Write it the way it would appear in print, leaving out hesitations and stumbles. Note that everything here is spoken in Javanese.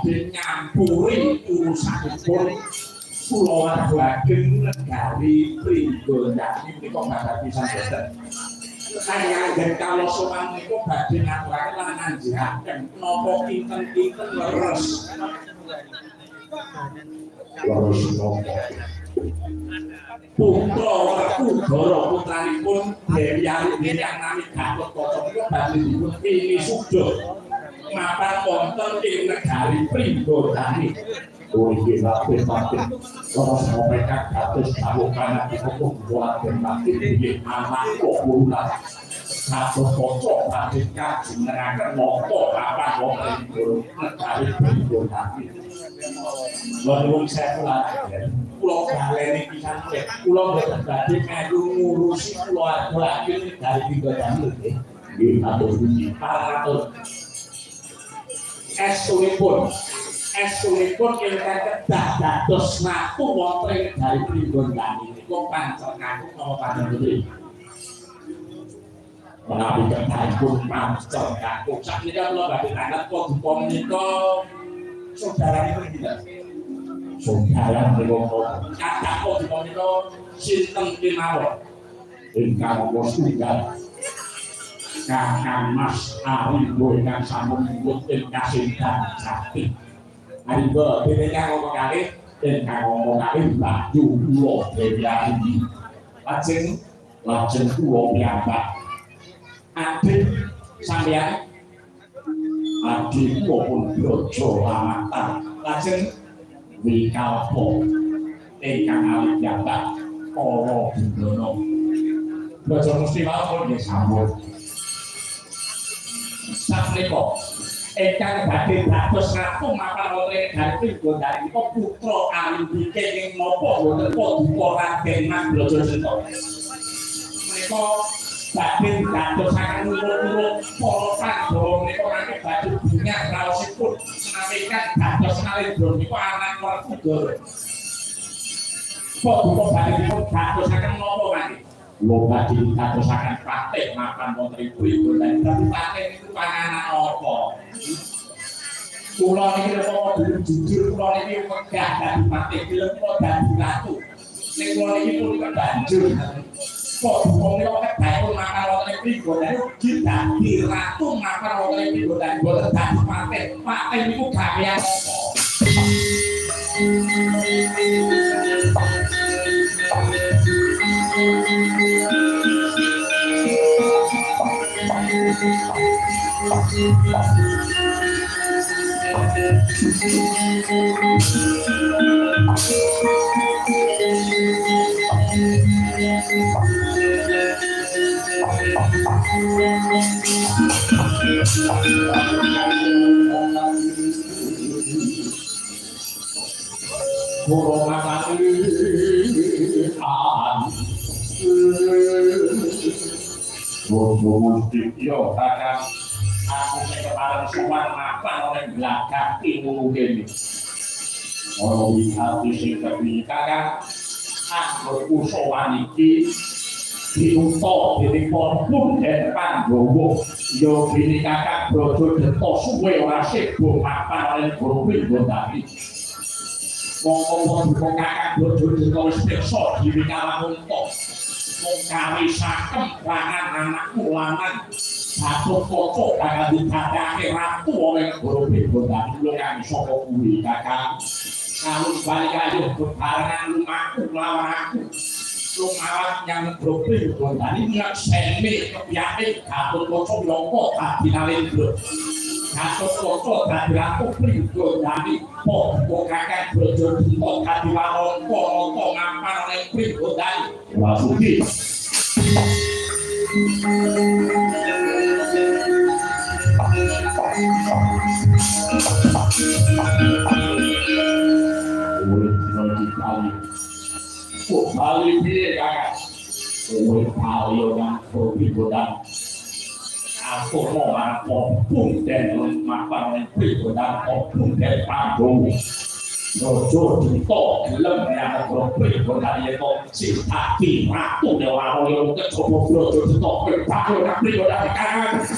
badhe nyampuri urusanipun kula lajeng negawi Pringgondani menika badhe pisan boten. Kangge kala sowan niku badhe ngaturaken lan nganjiraken napa kinten-kinten leres. Leres napa? Putra Werkudara putranipun Dewi Ayu ingkang nami Gatotkaca menika badhe dipun pilih sugih mapan wonten ing negari Pringgondani. Inggih lapis-lapis leres mereka kados dawuh kanakipun boten mati inggih anak kok bulan Gatotkaca badhe kajenengaken napa papan wonten ing negari Pringgondani. Nuwun sewu lajeng kula baleni pisan kula mboten badhe melu ngurusi kula lajeng negari Pringgondani nggih. Nggih matur nuwun paratur. Estunipun ingkang kedah dados natu wonten ing negari Pringgondani niku pancen ngaku napa panjenengan. Menawi kedahipun pancen ngaku sakmenika kula badhe tanggap paduka menika saudaranipun pinten? Saudara menika kathah paduka menika sinten kemawon ingkang ana setunggal. Kakang Mas Arigo ingkang sampun nyebut ing kasindan Jati. Arigo dene kang ngomong kalih ingkang ngomong kalih Bayu kula Dewi Ayu. Lajeng kula piyambak. Adik sampeyan adik maupun brojo lamatan. Lajeng Wikalpa ingkang alih piyambak para Bundono. Brojo mesti mawon nggih sampun. Sapunika ingkang badhe dados ratu mapan wonten ing negari Pringgondani menika putra Ayu Bike ing napa wonten paduka Raden Mas Brajasena. Menika badhe dadosaken urut-urut para Pandhawa menika kanthi badhe bunyak raosipun menawikan dados Narendra menika anak Werkudara. Paduka badhe dipun dadosaken napa kanthi Lho badhe dadosaken patih mapan wonten ing Pringgondani. Dadi patih niku panganan apa? Kula niki kok jujur kula niki megah dadi patih film kula dadi ratu. Ning kula niki pun banjur. Kok wong niku kedahipun mapan wonten ing Pringgondani ugi dadi ratu mapan wonten ing Pringgondani. Boten dadi patih. Patih niku gawean apa? Yo kakak aku kepareng sowan mapan oleh belakang ilmu kene. Ora wihati sing kepiye kakak anggo sowan iki diuto dening pun den Pandhawa. Yo dene kakak brojo deto suwe ora sibuk mapan oleh guru Pringgondani. Wong kakak brojo deto wis pirsa dhewe kalamun tok. Mengkawi sakem langan anakku lanang Gatotkaca bakal dikandhake ratu oleh guru Pringgondani lho kang saka kuwi kakak. Kalung bali kayuh bebarengan lumaku lawan aku. Lumawan yang guru Pringgondani ngekseni kepiyake Gatotkaca nyapa dadi Narendra. Gatotkaca dadi ratu Pringgondani. Kok kakek brojo dito dadi walonta ngampar oleh Pringgondani. Wasuki. Bali piye kakak? Kowe kaya nang Pringgondani. Aku mau apa pun den mapan Pringgondani pun den Pandhawa. Brojo dito gelem yang Pringgondani kok sitati ratu dewa yo kecoba brojo dito kepaku nang Pringgondani kakak.